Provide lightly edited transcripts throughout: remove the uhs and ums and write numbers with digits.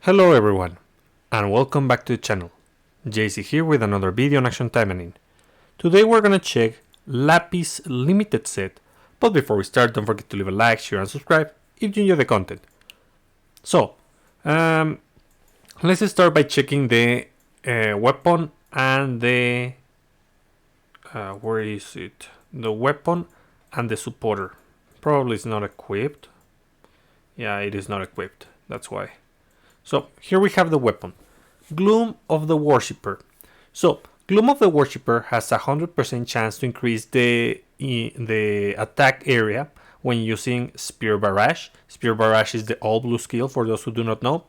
Hello everyone, and welcome back to the channel. JC here with another video on Action Taimanin. Today we're gonna check Lapis limited set, but before we start, don't forget to leave a like, share and subscribe if you enjoy the content. So, let's start by checking the weapon and the... where is it? The weapon and the supporter. Probably it's not equipped. Yeah, it is not equipped, that's why. So here we have the weapon, Gloom of the Worshipper. So Gloom of the Worshipper has a 100% chance to increase the attack area when using Spear Barrage. Spear Barrage is the all blue skill for those who do not know.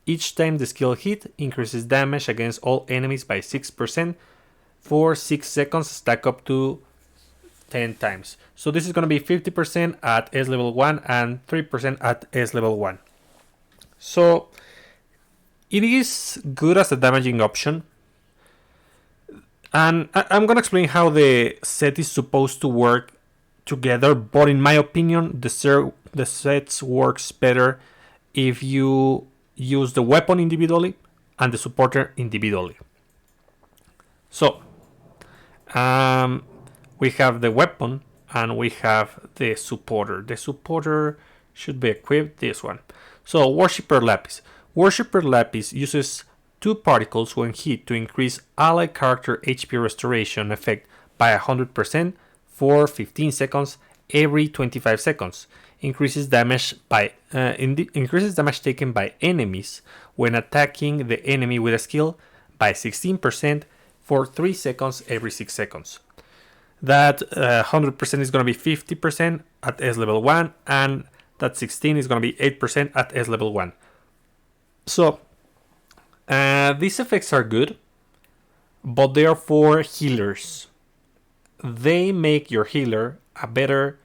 Each time the skill hit increases damage against all enemies by 6% for 6 seconds, stack up to 10 times. So this is going to be 50% at S level 1 and 3% at S level 1. So it is good as a damaging option, and I'm gonna explain how the set is supposed to work together, but in my opinion the sets works better if you use the weapon individually and the supporter individually. So we have the weapon and we have the supporter. The supporter should be equipped, this one. So Worshipper Lapis. Worshipper Lapis uses 2 particles when hit to increase ally character HP restoration effect by 100% for 15 seconds every 25 seconds. Increases damage taken by enemies when attacking the enemy with a skill by 16% for 3 seconds every 6 seconds. That 100% is going to be 50% at S level 1, and that 16 is going to be 8% at S level 1. So, these effects are good, but they are for healers. They make your healer a better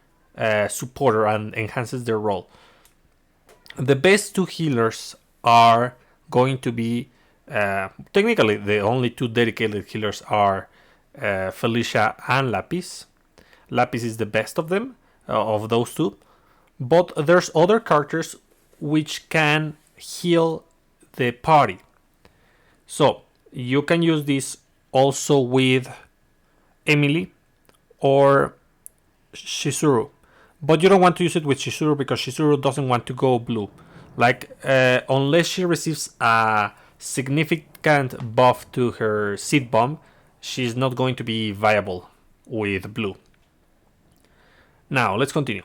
supporter and enhances their role. The best 2 healers are going to be, technically the only 2 dedicated healers are Felicia and Lapis. Lapis is the best of them, of those 2. But there's other characters which can heal the party. So you can use this also with Emily or Shizuru. But you don't want to use it with Shizuru because Shizuru doesn't want to go blue. Like, unless she receives a significant buff to her seed bomb, she's not going to be viable with blue. Now, let's continue.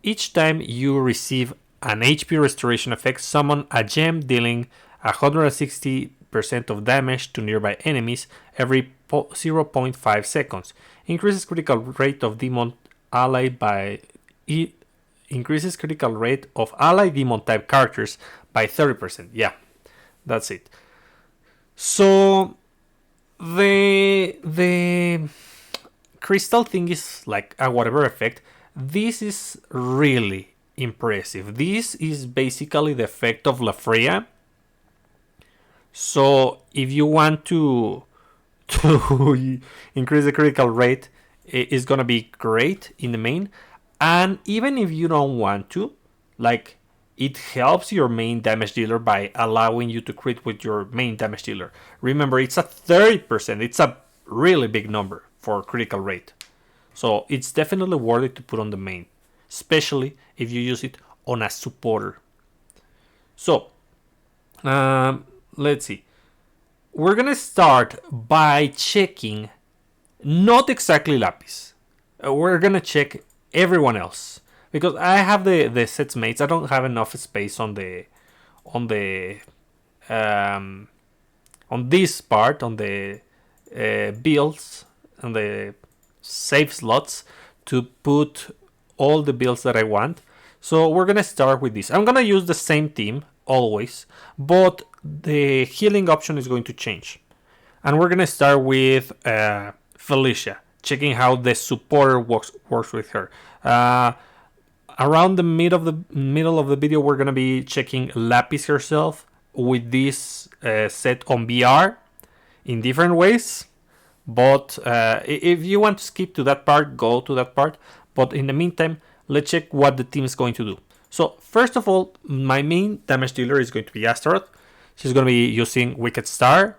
Each time you receive an HP restoration effect, summon a gem dealing 160% of damage to nearby enemies every 0.5 seconds. Increases critical rate of demon ally by increases critical rate of ally demon type characters by 30%. Yeah, that's it. So the crystal thing is like a whatever effect. This is really impressive. This is basically the effect of La Freya. So if you want to increase the critical rate, it's gonna be great in the main. And even if you don't want to, like, it helps your main damage dealer by allowing you to crit with your main damage dealer. Remember, it's a 30%. It's a really big number for critical rate. So it's definitely worth it to put on the main, especially if you use it on a supporter. So, let's see. We're gonna start by checking not exactly Lapis. We're gonna check everyone else because I have the sets mates. I don't have enough space on this part, on the builds, on the save slots to put all the builds that I want. So we're gonna start with this. I'm gonna use the same team always, but the healing option is going to change. And we're gonna start with Felicia, checking how the supporter works with her. Around the middle of the video, we're gonna be checking Lapis herself with this set on BR in different ways. But if you want to skip to that part, go to that part. But in the meantime, let's check what the team is going to do. So first of all, my main damage dealer is going to be Astaroth. she's going to be using Wicked Star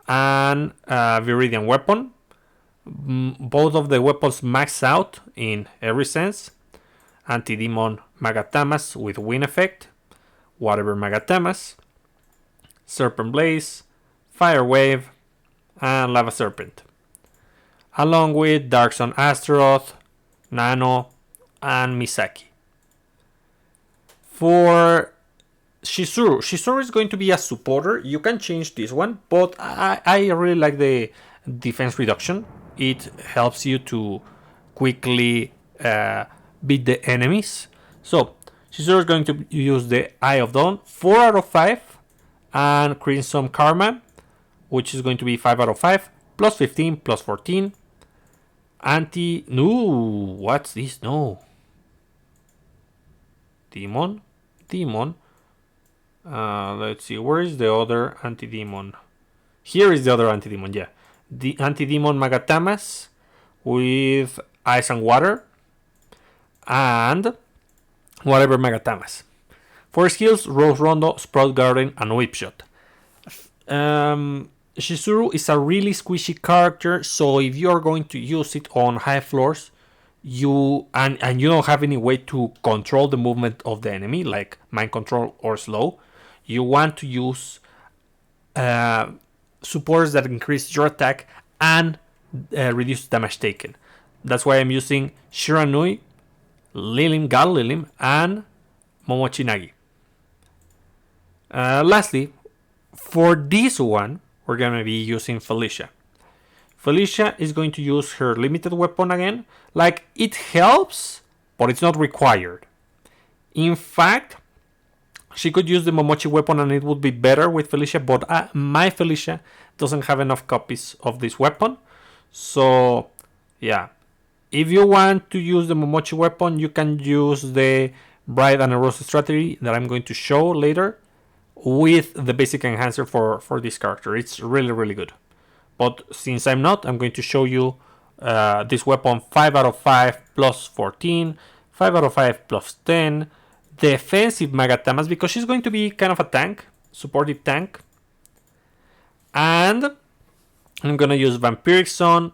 and Viridian Weapon. Both of the weapons max out in every sense. Anti-Demon Magatamas with Wind Effect, Whatever Magatamas, Serpent Blaze, Fire Wave, and Lava Serpent. Along with Dark Sun Astaroth, Nano, and Misaki. For Shizuru is going to be a supporter. You can change this one, but I really like the defense reduction. It helps you to quickly beat the enemies. So Shizuru is going to use the Eye of Dawn, 4 out of 5, and Crimson Karma, which is going to be 5 out of 5, plus 15, plus 14. No, what's this? No. Demon. Let's see, where is the other anti-demon? Here is the other anti-demon, yeah. The anti-demon Magatamas with Ice and Water and Whatever Magatamas. For skills, Rose Rondo, Sprout Garden, and Whip Shot. Shizuru is a really squishy character, so if you are going to use it on high floors, you don't have any way to control the movement of the enemy, like mind control or slow, you want to use supports that increase your attack and reduce damage taken. That's why I'm using Shiranui, God Lilim, and Momochi Nagi. Lastly, for this one, we're going to be using Felicia. Felicia is going to use her limited weapon again. Like, it helps, but it's not required. In fact, she could use the Momochi weapon and it would be better with Felicia, but my Felicia doesn't have enough copies of this weapon. So, yeah. If you want to use the Momochi weapon, you can use the Bride and a Rose strategy that I'm going to show later with the basic enhancer for this character. It's really, really good. But since I'm going to show you this weapon 5 out of 5 plus 14, 5 out of 5 plus 10, defensive Magatamas, because she's going to be kind of a tank, supportive tank. And I'm going to use Vampiric Sun,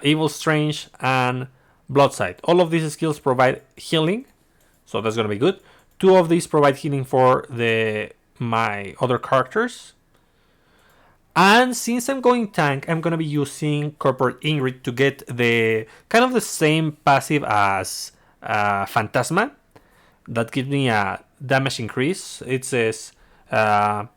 Evil Strange, and Bloodsight. All of these skills provide healing, so that's going to be good. 2 of these provide healing for my other characters. And since I'm going tank, I'm going to be using Corporate Ingrid to get the kind of the same passive as Phantasma. That gives me a damage increase. It says an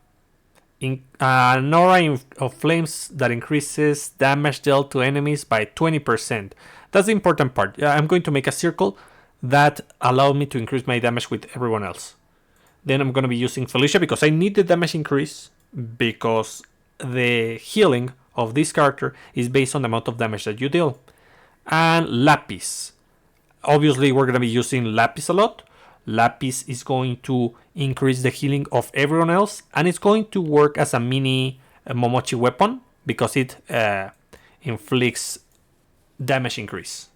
aura of flames that increases damage dealt to enemies by 20%. That's the important part. I'm going to make a circle that allows me to increase my damage with everyone else. Then I'm going to be using Felicia because I need the damage increase, because the healing of this character is based on the amount of damage that you deal. And Lapis. Obviously, we're going to be using Lapis a lot. Lapis is going to increase the healing of everyone else, and it's going to work as a mini Momochi weapon because it inflicts damage increase.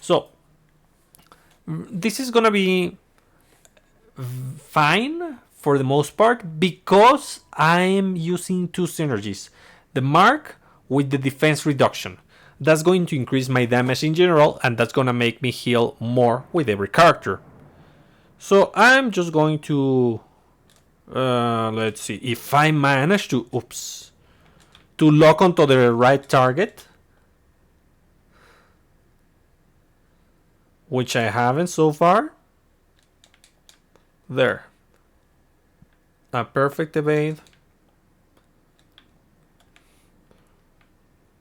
So, this is going to be fine for the most part because I'm using 2 synergies. The Mark with the defense reduction. That's going to increase my damage in general, and that's going to make me heal more with every character. So I'm just going to let's see if I manage to lock onto the right target, which I haven't so far. There. A perfect evade.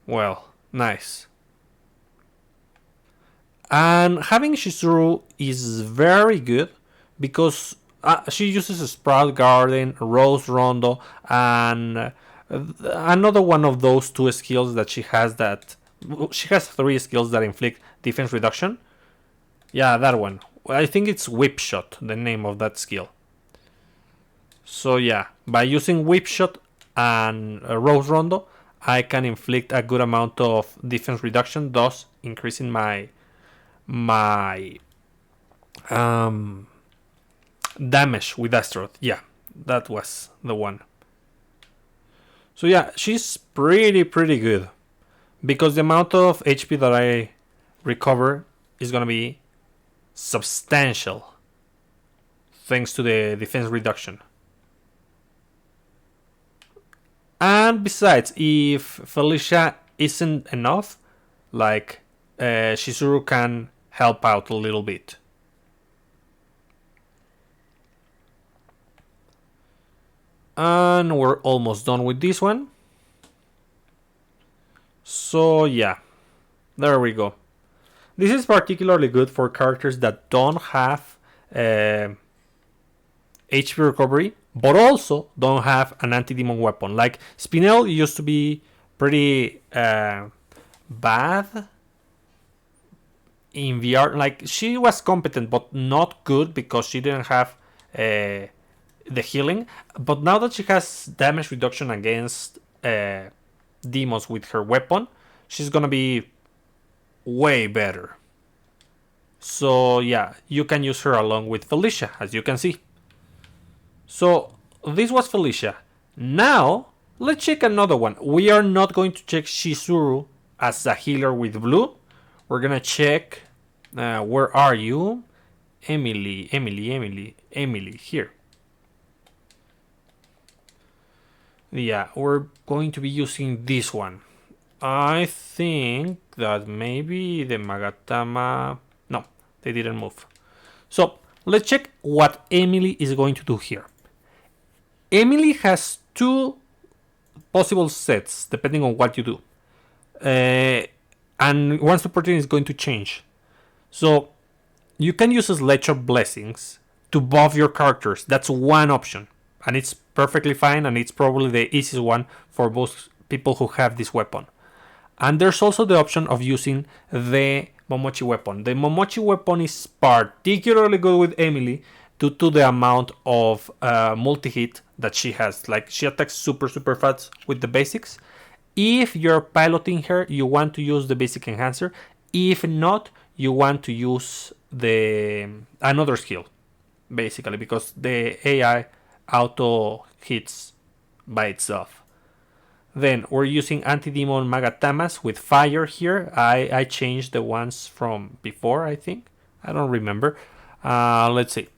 Well, nice. And having Shizuru is very good because she uses a Sprout Garden, Rose Rondo, and another one of those 2 skills that she has. She has 3 skills that inflict defense reduction. Yeah, that one. I think it's Whip Shot, the name of that skill. So yeah, by using Whip Shot and Rose Rondo, I can inflict a good amount of defense reduction, thus increasing my damage with Astaroth. Yeah, that was the one. So yeah, she's pretty good. Because the amount of HP that I recover is gonna be substantial. Thanks to the defense reduction. And besides, if Felicia isn't enough, like Shizuru can help out a little bit. And we're almost done with this one. So yeah, there we go. This is particularly good for characters that don't have HP recovery, but also don't have an anti-demon weapon. Like Spinel used to be pretty bad in VR. Like she was competent, but not good because she didn't have the healing. But now that she has damage reduction against demons with her weapon, she's gonna be way better. So yeah, you can use her along with Felicia, as you can see. So this was Felicia. Now let's check another one. We are not going to check Shizuru as a healer with blue. We're gonna check. Where are you? Emily. Here. Yeah, we're going to be using this one. I think that maybe the Magatama... No, they didn't move. So, let's check what Emily is going to do here. Emily has two possible sets, depending on what you do. And one supporting is going to change. So, you can use Sledge of Blessings to buff your characters. That's one option. And it's perfectly fine, and it's probably the easiest one for most people who have this weapon. And there's also the option of using the Momochi weapon. The Momochi weapon is particularly good with Emily due to the amount of multi-hit that she has. Like, she attacks super fast with the basics. If you're piloting her, you want to use the basic enhancer. If not, you want to use the another skill, basically, because the AI auto hits by itself. Then we're using anti-demon Magatamas with fire here. I changed the ones from before, I think. I don't remember. Let's see.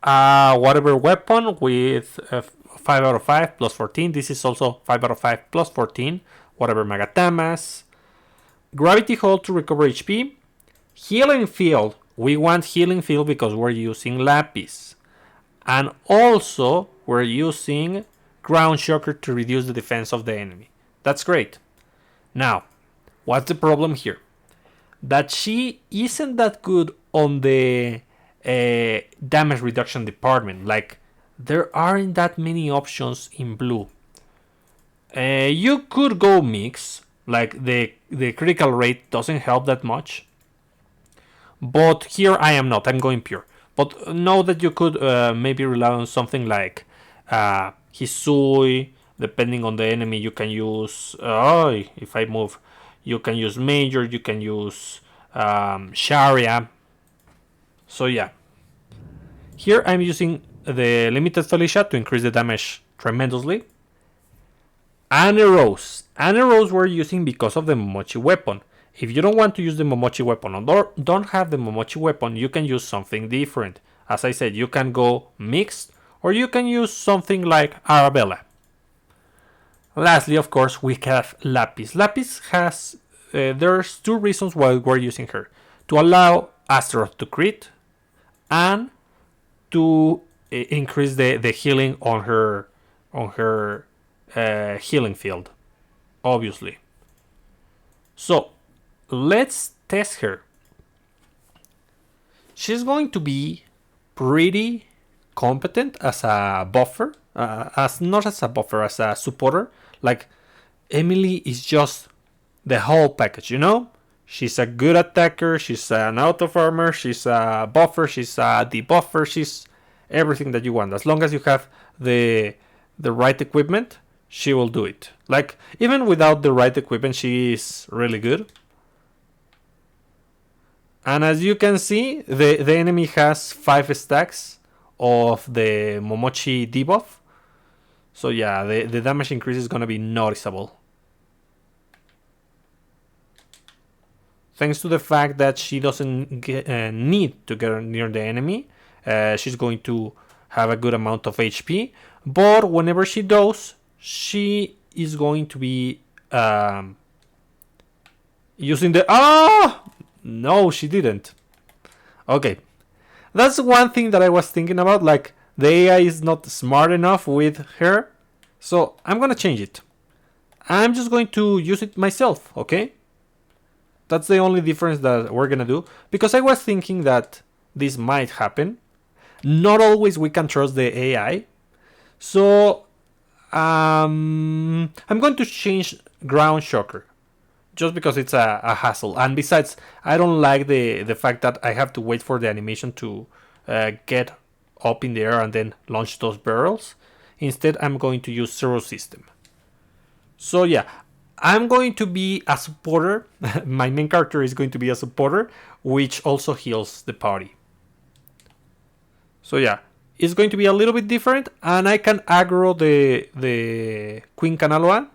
Whatever weapon with 5 out of 5 plus 14. This is also 5 out of 5 plus 14. Whatever Magatamas. Gravity Hold to recover HP. Healing Field. We want Healing Field because we're using Lapis. And also, we're using Ground Shocker to reduce the defense of the enemy. That's great. Now, what's the problem here? That she isn't that good on the damage reduction department. Like, there aren't that many options in blue. You could go mix. Like, the critical rate doesn't help that much. But here I am not. I'm going pure. But know that you could maybe rely on something like Hisui. Depending on the enemy, you can use... if I move, you can use Major. You can use Sharia. So yeah. Here I'm using the Limited Felicia to increase the damage tremendously. Rose we're using because of the Momochi weapon. If you don't want to use the Momochi weapon or don't have the Momochi weapon, you can use something different. As I said, you can go mixed or you can use something like Arabella. Lastly, of course, we have Lapis. Lapis has... there's two reasons why we're using her. To allow Astaroth to crit and to increase the healing on her healing field. Obviously. So, let's test her. She's going to be pretty competent as a buffer. Not as a buffer, as a supporter. Like, Emily is just the whole package, you know? She's a good attacker, she's an out of armor, she's a buffer, she's a debuffer, she's everything that you want. As long as you have the right equipment, she will do it. Like, even without the right equipment, she is really good. And as you can see, the enemy has 5 stacks of the Momochi debuff. So yeah, the damage increase is gonna be noticeable. Thanks to the fact that she doesn't need to get near the enemy, she's going to have a good amount of HP. But whenever she does, she is going to be using the... Oh! No, she didn't. Okay. That's one thing that I was thinking about. Like, the AI is not smart enough with her. So I'm going to change it. I'm just going to use it myself, okay? That's the only difference that we're gonna do. Because I was thinking that this might happen. Not always we can trust the AI. So I'm going to change Ground Shocker. Just because it's a hassle. And besides, I don't like the fact that I have to wait for the animation to get up in the air and then launch those barrels. Instead, I'm going to use Zero System. So yeah, I'm going to be a supporter. My main character is going to be a supporter, which also heals the party. So yeah, it's going to be a little bit different, and I can aggro the Queen Kanaloa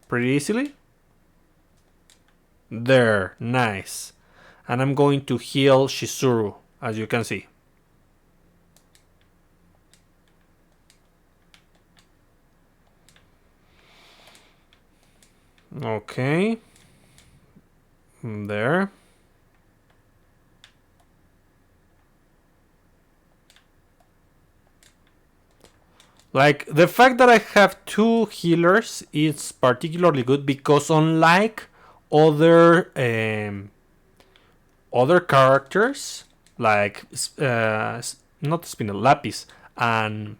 pretty easily. There, nice. And I'm going to heal Shizuru, as you can see. Okay. There. Like, the fact that I have two healers is particularly good because unlike other characters like not Spinel, Lapis and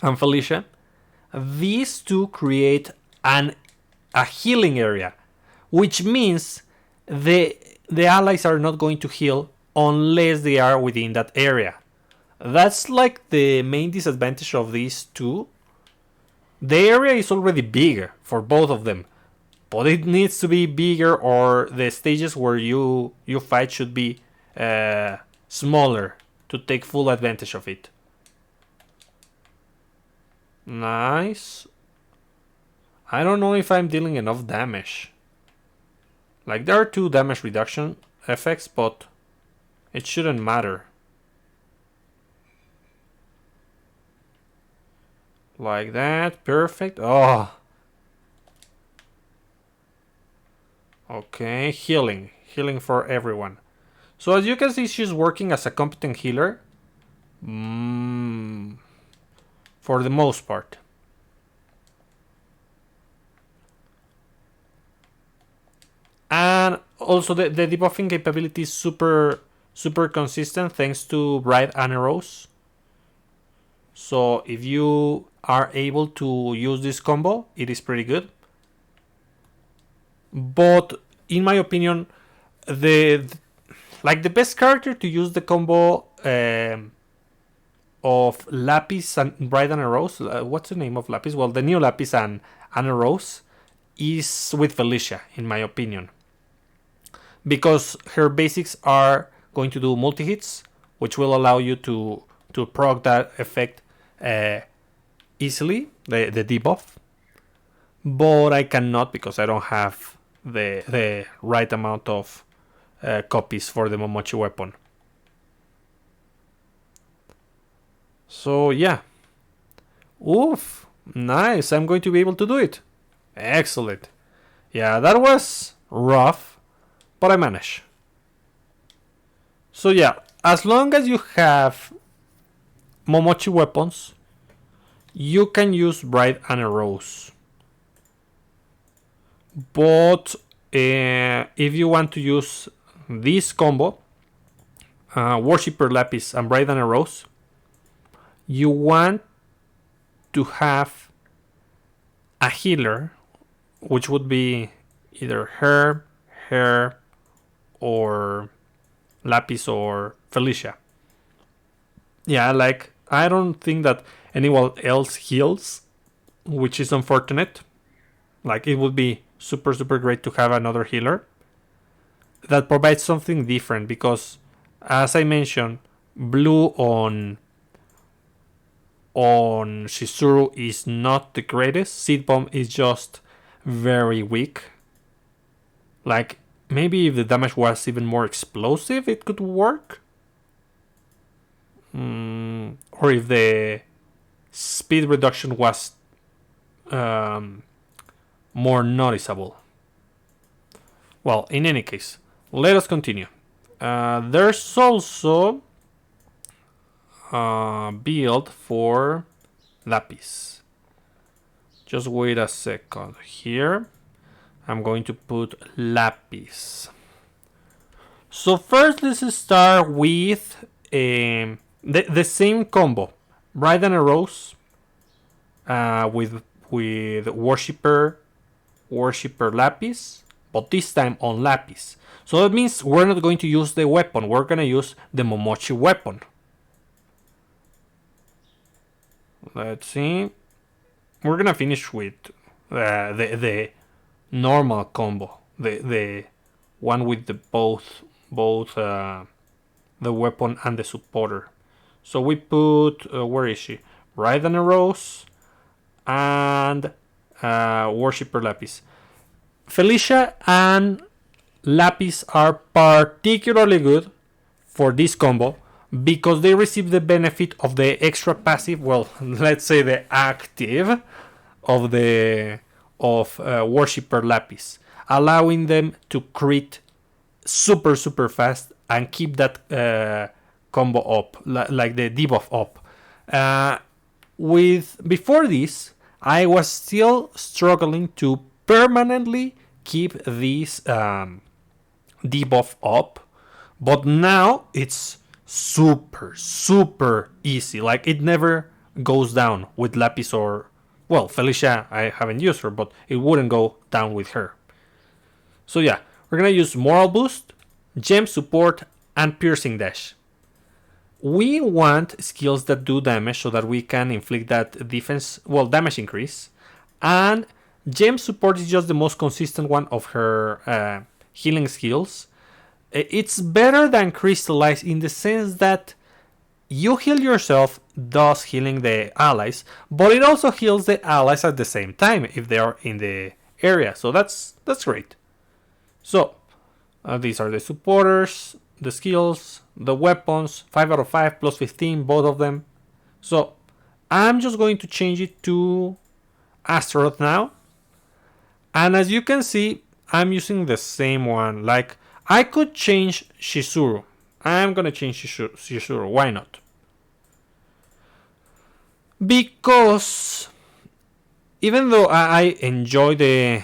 Felicia, these two create a healing area, which means the allies are not going to heal unless they are within that area. That's like the main disadvantage of these two. The area is already bigger for both of them, but it needs to be bigger, or the stages where you fight should be smaller to take full advantage of it. Nice. I don't know if I'm dealing enough damage. Like, there are 2 damage reduction effects, but it shouldn't matter. Like that, perfect. Oh. Okay, healing for everyone. So as you can see, she's working as a competent healer. For the most part. And also the debuffing capability is super consistent thanks to Bright and Arrows. So if you are able to use this combo, it is pretty good. But in my opinion, the best character to use the combo of Lapis and Bright and Arrows, what's the name of Lapis? Well, the new Lapis and Arrows is with Felicia, in my opinion, because her basics are going to do multi-hits, which will allow you to proc that effect easily, the debuff. But I cannot because I don't have the right amount of copies for the Momochi weapon. So yeah. Oof. Nice. I'm going to be able to do it. Excellent. Yeah, that was rough, but I managed. So yeah, as long as you have Momochi weapons, you can use Bright and Arrows. But if you want to use this combo, Worshipper Lapis and Bright and Arrows, you want to have a healer, which would be either her, or Lapis or Felicia. Yeah, like, I don't think that anyone else heals, which is unfortunate. Like, it would be super great to have another healer that provides something different, because as I mentioned, blue on on Shizuru is not the greatest. Seed Bomb is just very weak. Like, maybe if the damage was even more explosive, it could work. Or if the speed reduction was more noticeable. Well, in any case, let us continue. There's also a build for Lapis. Just wait a second here. I'm going to put Lapis. So first, let's start with the same combo. Bride and a Rose with Worshipper Lapis, but this time on Lapis. So that means we're not going to use the weapon. We're going to use the Momochi weapon. Let's see. We're going to finish with the normal combo, the one with the both the weapon and the supporter. So we put where is she? Bride and a Rose and Worshipper Lapis. Felicia and Lapis are particularly good for this combo because they receive the benefit of the extra passive. Well, let's say the active of Worshipper Lapis, allowing them to crit super fast and keep that combo up, like the debuff up. Before this, I was still struggling to permanently keep this debuff up, but now it's super easy. Like, it never goes down with Lapis or, well, Felicia. I haven't used her, but it wouldn't go down with her. So yeah, we're gonna use Moral Boost, Gem Support, and Piercing Dash. We want skills that do damage so that we can inflict that damage increase. And Gem Support is just the most consistent one of her healing skills. It's better than Crystallize in the sense that you heal yourself, thus healing the allies, but it also heals the allies at the same time if they are in the area. So that's great. So these are the supporters, the skills, the weapons, 5 out of 5 plus 15, both of them. So I'm just going to change it to Astaroth now. And as you can see, I'm using the same one. Like, I could change Shizuru. I'm gonna change Shizuru. Why not? Because even though I enjoy the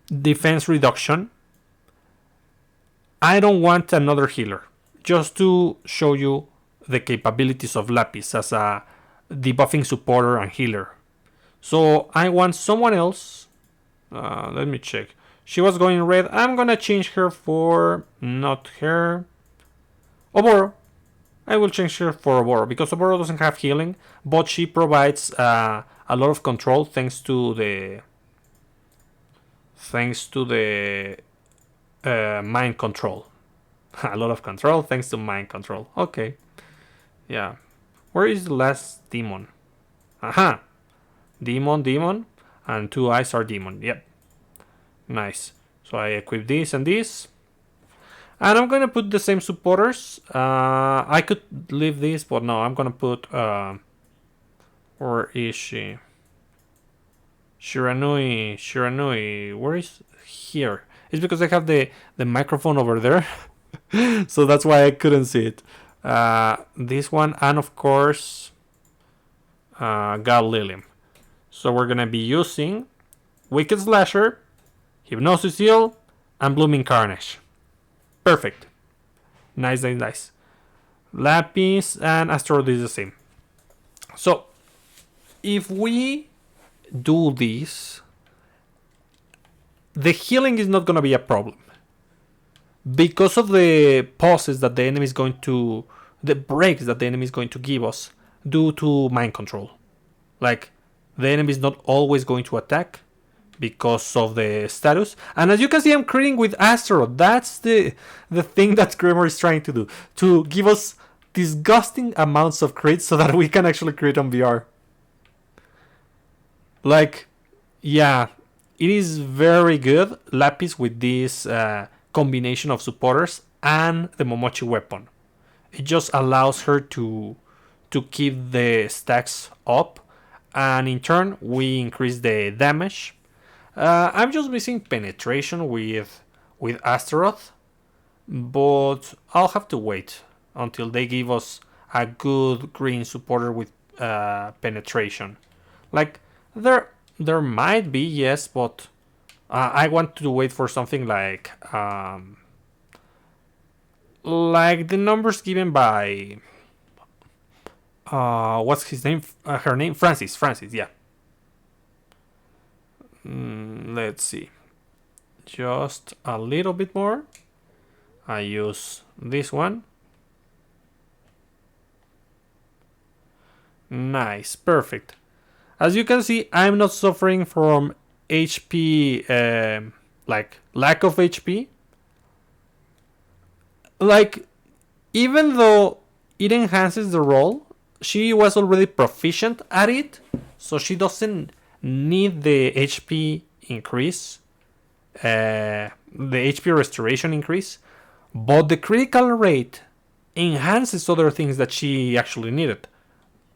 defense reduction, I don't want another healer. Just to show you the capabilities of Lapis as a debuffing supporter and healer. So I want someone else. Let me check. She was going red. I'm gonna change her for not her. Oboro. I will change her for Oboro because Oboro doesn't have healing, but she provides a lot of control thanks to the mind control. A lot of control thanks to mind control. Okay. Yeah. Where is the last demon? Aha. Demon. And 2 eyes are demon. Yep. Nice. So I equip this and this. And I'm going to put the same supporters. I could leave this, but no. I'm going to put... where is she? Shiranui. Where is... Here. It's because I have the microphone over there. So that's why I couldn't see it. This one. And of course... God Lilium. So we're going to be using... Wicked Slasher... Hypnosis Seal, and Blooming Carnage. Perfect. Nice. Lapis and Asteroid is the same. So, if we do this, the healing is not going to be a problem. Because of the pauses that the enemy is going to... The breaks that the enemy is going to give us due to mind control. Like, the enemy is not always going to attack because of the status. And as you can see, I'm critting with Astaroth. That's the thing that Grimoire is trying to do. To give us disgusting amounts of crits so that we can actually crit on VR. Like, yeah, it is very good, Lapis, with this combination of supporters and the Momochi weapon. It just allows her to keep the stacks up, and in turn we increase the damage. I'm just missing penetration with Astaroth, but I'll have to wait until they give us a good green supporter with penetration. Like, there might be, yes, but I want to wait for something like the numbers given by what's his name? Her name? Francis. Yeah. Let's see. Just a little bit more. I use this one. Nice. Perfect. As you can see, I'm not suffering from HP, like lack of HP. Like, even though it enhances the role, she was already proficient at it, so she doesn't need the HP increase, the HP restoration increase, but the critical rate enhances other things that she actually needed.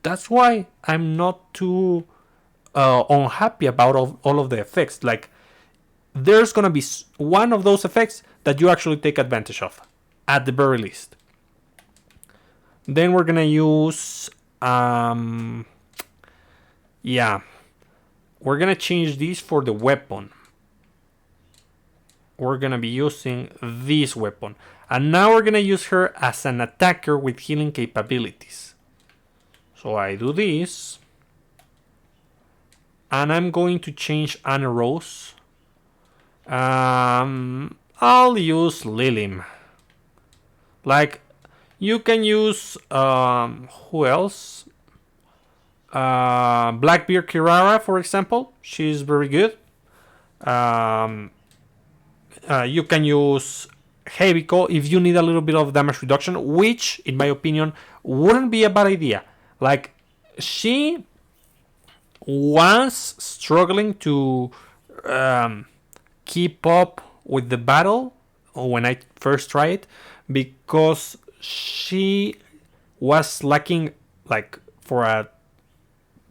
That's why I'm not too unhappy about all of the effects. Like, there's gonna be one of those effects that you actually take advantage of, at the very least. Then we're gonna use, yeah, we're gonna change this for the weapon. We're gonna be using this weapon, and now we're gonna use her as an attacker with healing capabilities. So I do this, and I'm going to change Anna Rose. I'll use Lilim. Like, you can use who else? Blackbeard Kirara, for example. She's very good. You can use Heaviko if you need a little bit of damage reduction, which, in my opinion, wouldn't be a bad idea. Like, she was struggling to keep up with the battle when I first tried it, because she was lacking, like, for a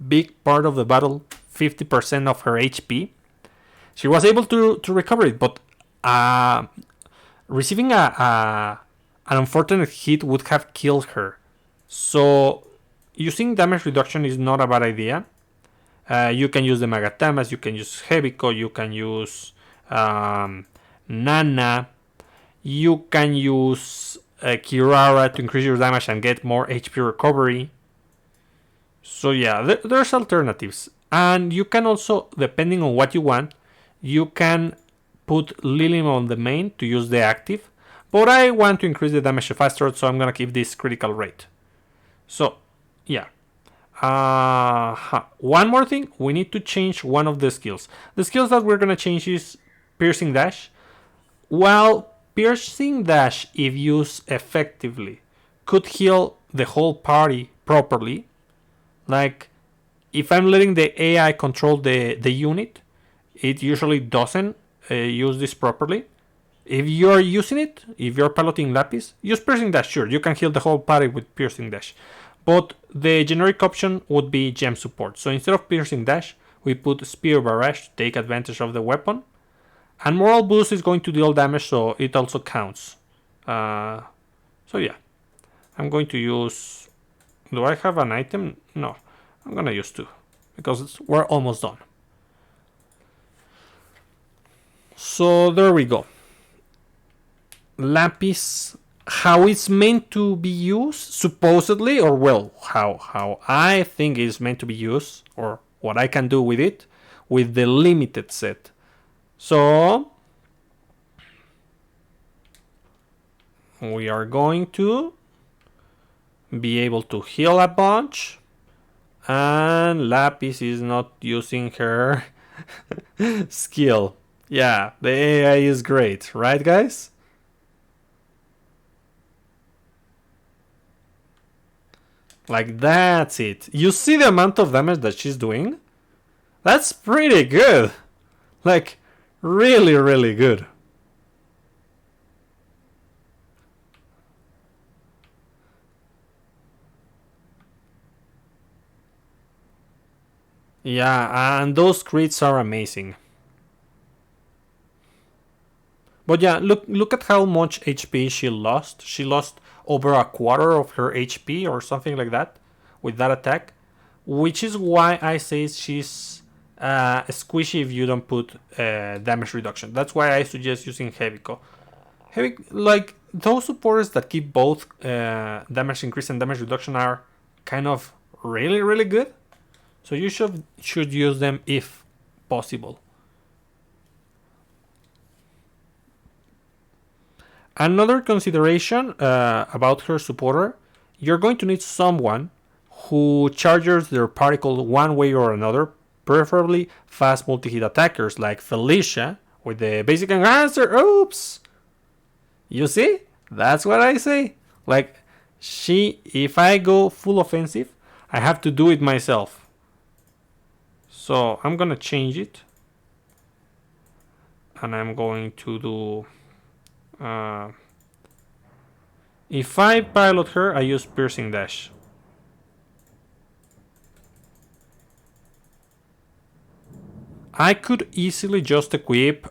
big part of the battle, 50% of her HP. She was able to recover it, but receiving an unfortunate hit would have killed her. So using damage reduction is not a bad idea. You can use the Magatamas, you can use Heaviko, you can use Nana, you can use Kirara to increase your damage and get more HP recovery. So yeah, there's alternatives. And you can also, depending on what you want, you can put Lilim on the main to use the active. But I want to increase the damage of Asteroid, so I'm gonna keep this critical rate. So, yeah. One more thing, we need to change one of the skills. The skills that we're gonna change is Piercing Dash. While Piercing Dash, if used effectively, could heal the whole party properly, like, if I'm letting the AI control the unit, it usually doesn't use this properly. If you're using it, if you're piloting Lapis, use Piercing Dash. Sure, you can heal the whole party with Piercing Dash. But the generic option would be Gem Support. So instead of Piercing Dash, we put Spear Barrage to take advantage of the weapon. And Moral Boost is going to deal damage, so it also counts. So yeah, I'm going to use... Do I have an item? No, I'm going to use 2, because we're almost done. So there we go. Lapis, how it's meant to be used, supposedly, or well, how I think it's meant to be used, or what I can do with it, with the limited set. So we are going to be able to heal a bunch, and Lapis is not using her skill. Yeah, the AI is great, right, guys? Like, that's it. You see the amount of damage that she's doing? That's pretty good. Like, really, really good. Yeah, and those crits are amazing. But yeah, look at how much HP she lost. She lost over a quarter of her HP or something like that with that attack, which is why I say she's squishy if you don't put damage reduction. That's why I suggest using Heaviko. Like those supporters that keep both damage increase and damage reduction are kind of really, really good. So you should use them if possible. Another consideration about her supporter, you're going to need someone who charges their particle one way or another, preferably fast multi-hit attackers like Felicia with the basic enhancer. Oops! You see? That's what I say. Like, if I go full offensive, I have to do it myself. So I'm gonna change it. And I'm going to do... if I pilot her, I use Piercing Dash. I could easily just equip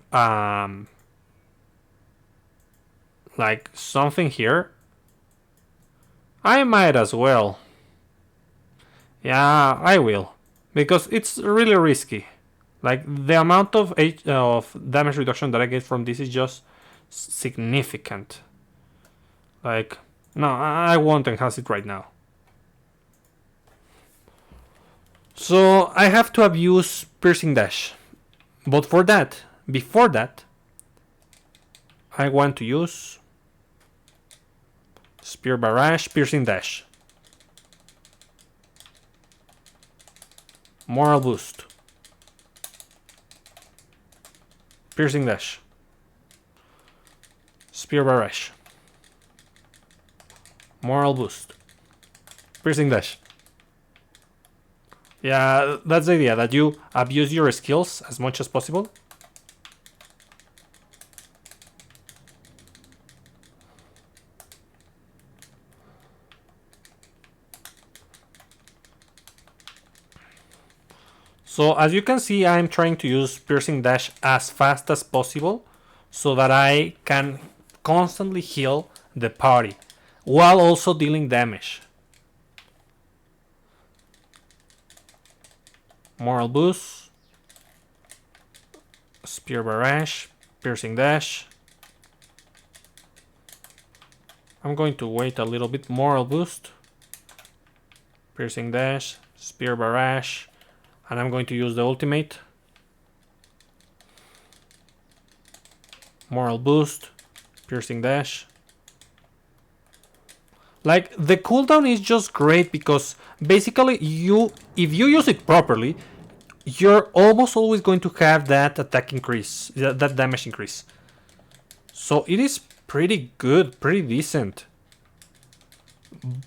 like something here. I might as well. Yeah, I will. Because it's really risky. Like the amount of damage reduction that I get from this is just significant. Like, no, I won't enhance it right now. So I have to abuse Piercing Dash. But for that, before that, I want to use Spear Barrage, Piercing Dash. Moral Boost. Piercing Dash. Spear Barrage. Moral Boost. Piercing Dash. Yeah, that's the idea, that you abuse your skills as much as possible. So as you can see, I'm trying to use Piercing Dash as fast as possible so that I can constantly heal the party while also dealing damage. Moral Boost, Spear Barrage, Piercing Dash. I'm going to wait a little bit. Moral Boost, Piercing Dash, Spear Barrage, and I'm going to use the ultimate. Moral Boost, Piercing Dash. Like, the cooldown is just great because basically if you use it properly, you're almost always going to have that attack increase, that damage increase. So it is pretty good, pretty decent.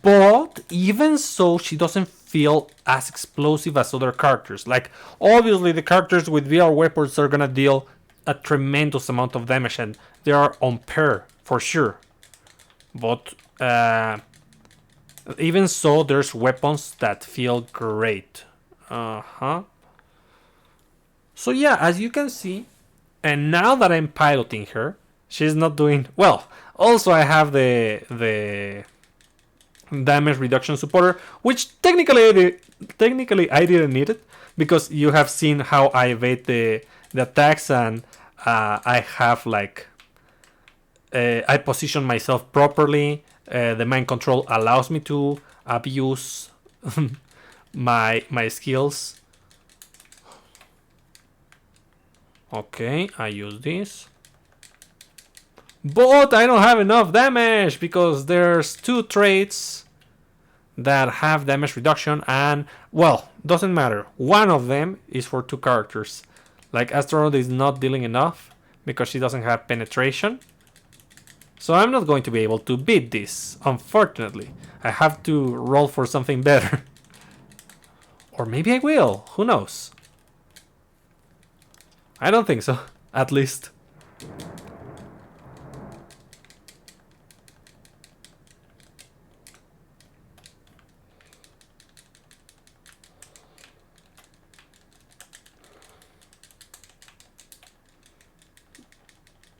But even so, she doesn't feel as explosive as other characters. Like, obviously the characters with VR weapons are gonna deal a tremendous amount of damage and they are on par for sure. But even so, there's weapons that feel great. So yeah, as you can see, and now that I'm piloting her, she's not doing well. Also, I have the damage reduction supporter, which technically I didn't need it because you have seen how I evade the attacks, and I have like I position myself properly. The mind control allows me to abuse my skills. Okay, I use this. But I don't have enough damage because there's two traits that have damage reduction, and well, doesn't matter. One of them is for two characters. Like, Astronaut is not dealing enough because she doesn't have penetration. So I'm not going to be able to beat this, unfortunately. I have to roll for something better. Or maybe I will, who knows? I don't think so, at least.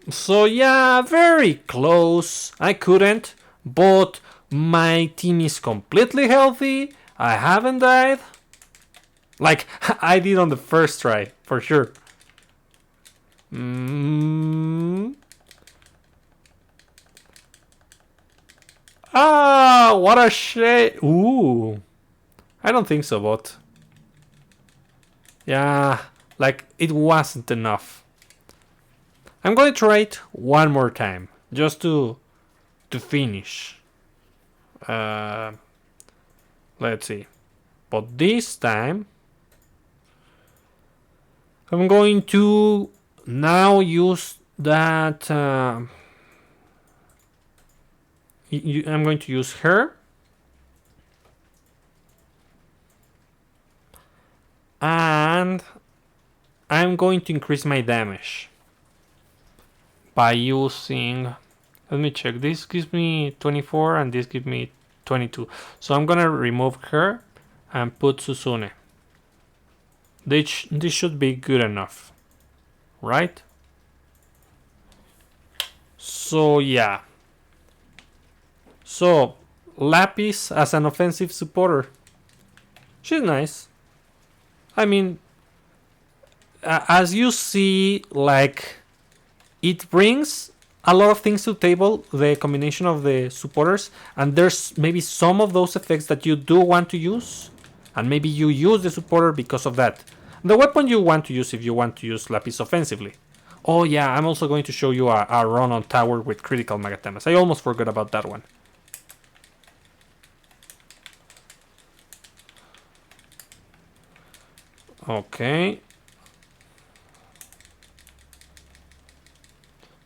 So yeah, very close. I couldn't, but my team is completely healthy. I haven't died. Like I did on the first try, for sure. Ah, what a shame. Ooh. I don't think so, but... yeah, like it wasn't enough. I'm going to try it one more time, just to finish. Let's see. But this time, I'm going to now use that. I'm going to use her. And I'm going to increase my damage by using... let me check. This gives me 24 and this gives me 22. So I'm gonna remove her and put Susune. This should be good enough, right? So yeah. So Lapis as an offensive supporter. She's nice. I mean, as you see, like, it brings a lot of things to the table, the combination of the supporters, and there's maybe some of those effects that you do want to use, and maybe you use the supporter because of that. The weapon you want to use if you want to use Lapis offensively. Oh yeah, I'm also going to show you a run on tower with critical Magatemas. I almost forgot about that one. Okay.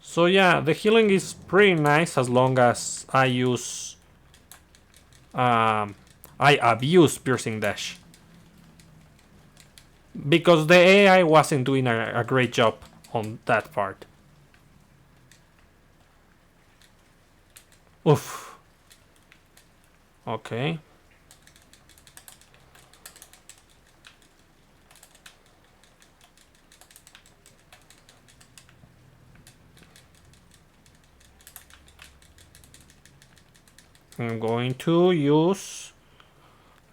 So yeah, the healing is pretty nice as long as I use... I abuse Piercing Dash. Because the AI wasn't doing a great job on that part. Oof. Okay. I'm going to use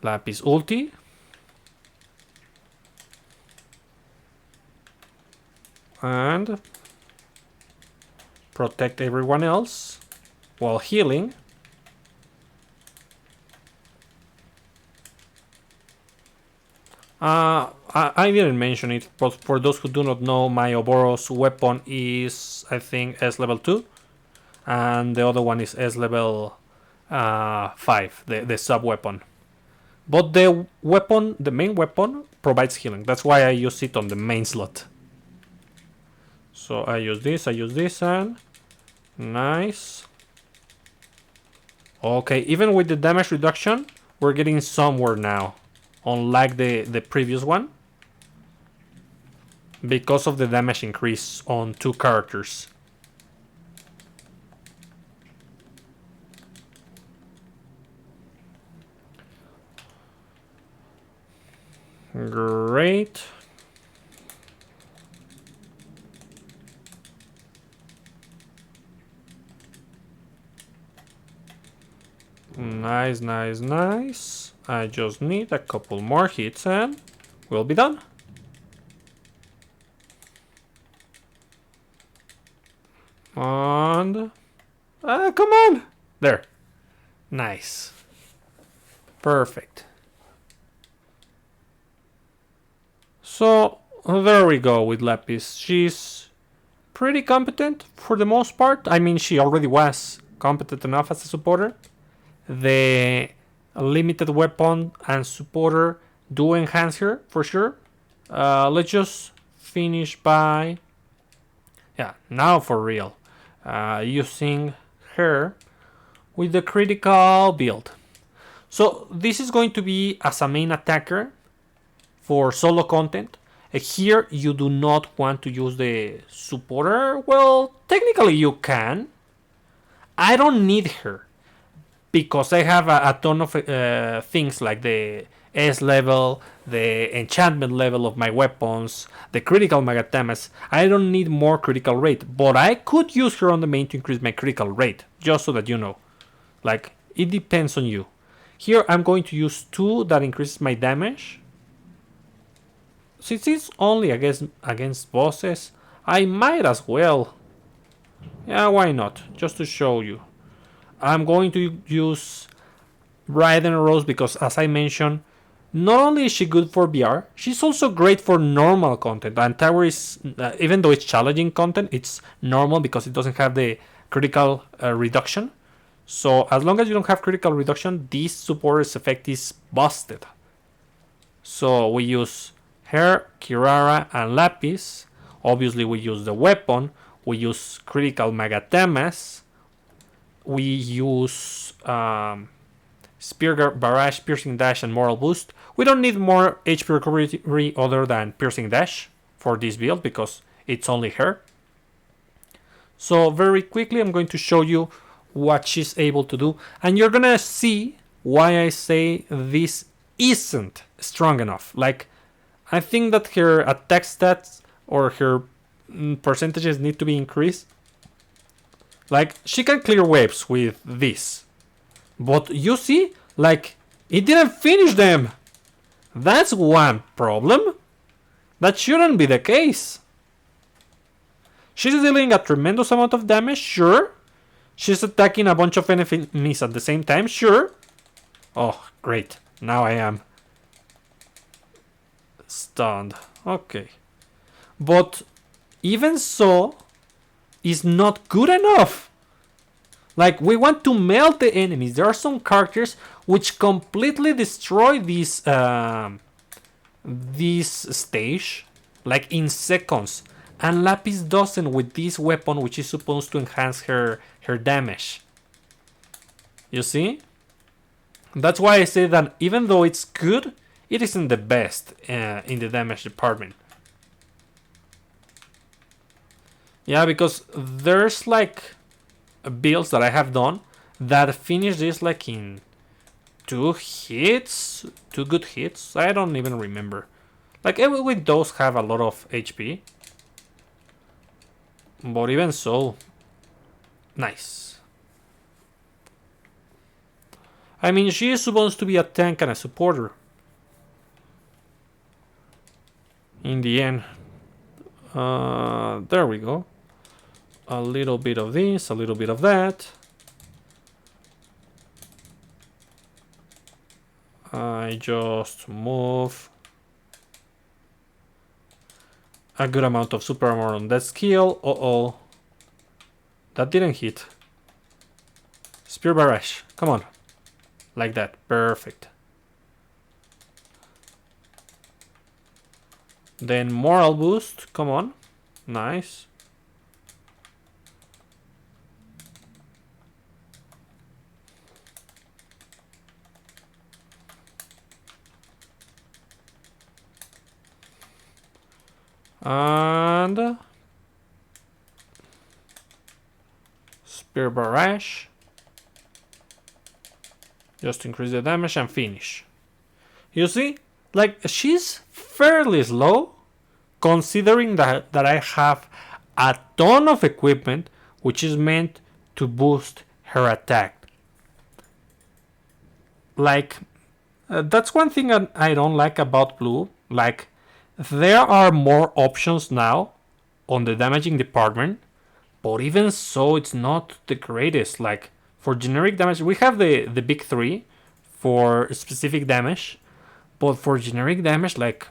Lapis ulti. And protect everyone else while healing. I didn't mention it, but for those who do not know, my Ouroboros weapon is, I think, S level 2. And the other one is S level 5, the sub weapon. But the main weapon, provides healing. That's why I use it on the main slot. So I use this, and... nice. Okay, even with the damage reduction, we're getting somewhere now. Unlike the previous one. Because of the damage increase on 2 characters. Great. Nice, nice, nice. I just need a couple more hits and we'll be done. And... come on! There. Nice. Perfect. So, there we go with Lapis. She's pretty competent for the most part. I mean, she already was competent enough as a supporter. The limited weapon and supporter do enhance her, for sure. Let's just finish by... yeah, now for real. Using her with the critical build. So this is going to be as a main attacker for solo content. Here you do not want to use the supporter. Well, technically you can. I don't need her because I have a ton of things like the S level, the enchantment level of my weapons, the critical magatamas. I don't need more critical rate, but I could use her on the main to increase my critical rate, just so that you know. Like, it depends on you. Here I'm going to use 2 that increases my damage. Since it's only against bosses, I might as well. Yeah, why not? Just to show you. I'm going to use Raiden Rose because, as I mentioned, not only is she good for VR, she's also great for normal content. And Tower is, even though it's challenging content, it's normal because it doesn't have the critical reduction. So as long as you don't have critical reduction, this supporter's effect is busted. So we use her, Kirara, and Lapis. Obviously we use the weapon. We use critical magatamas. We use Spear Barrage, Piercing Dash, and Moral Boost. We don't need more HP recovery other than Piercing Dash for this build because it's only her. So very quickly I'm going to show you what she's able to do, and you're gonna see why I say this isn't strong enough. Like, I think that her attack stats or her percentages need to be increased. Like, she can clear waves with this, but you see, like, it didn't finish them. That's one problem. That shouldn't be the case. She's dealing a tremendous amount of damage, sure. She's attacking a bunch of enemies at the same time, sure. Oh, great. Now I am stunned. Okay. But even so, is not good enough. Like, we want to melt the enemies. There are some characters which completely destroy this stage, like in seconds. And Lapis doesn't with this weapon, which is supposed to enhance her damage. You see? That's why I say that even though it's good, it isn't the best in the damage department. Yeah, because there's like builds that I have done that finish this like in 2 hits, 2 good hits. I don't even remember. Like, with those have a lot of HP. But even so, nice. I mean, she is supposed to be a tank and a supporter. In the end. There we go. A little bit of this, a little bit of that. I just move a good amount of super armor on that skill. Uh-oh. That didn't hit. Spear Barrage. Come on. Like that. Perfect. Then Moral Boost. Come on. Nice. And Spear Barrage. Just increase the damage and finish. You see? Like, she's fairly slow, considering that I have a ton of equipment which is meant to boost her attack. Like, that's one thing I don't like about Blue. Like, there are more options now on the damaging department, but even so, it's not the greatest. Like, for generic damage, we have the big 3 for specific damage, but for generic damage, like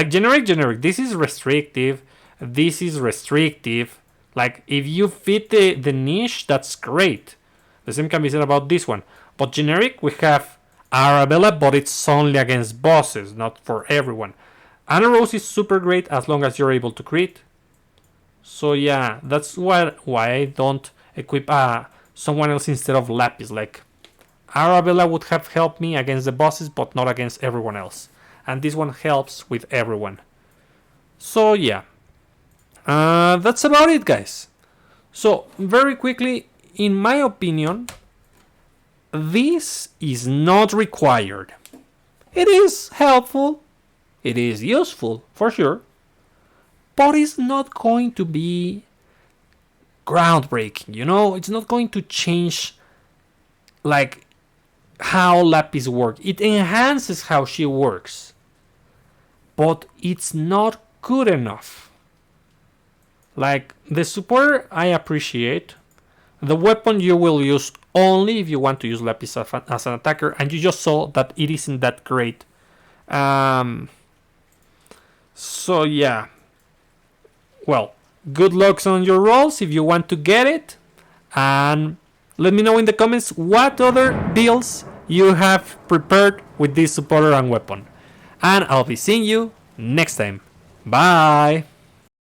generic, this is restrictive, this is restrictive. Like, if you fit the niche, that's great. The same can be said about this one. But generic, we have Arabella, but it's only against bosses, not for everyone. Ana Rose is super great as long as you're able to crit. So yeah, that's why I don't equip someone else instead of Lapis. Like, Arabella would have helped me against the bosses, but not against everyone else. And this one helps with everyone. So yeah, that's about it, guys. So very quickly, in my opinion, this is not required. It is helpful, it is useful for sure, but it's not going to be groundbreaking. It's not going to change like how Lapis works. It enhances how she works, but it's not good enough. Like, the support I appreciate. The weapon you will use only if you want to use Lapis as an attacker, and you just saw that it isn't that great. So yeah. Well, good luck on your rolls if you want to get it. And let me know in the comments what other builds you have prepared with this supporter and weapon. And I'll be seeing you next time. Bye!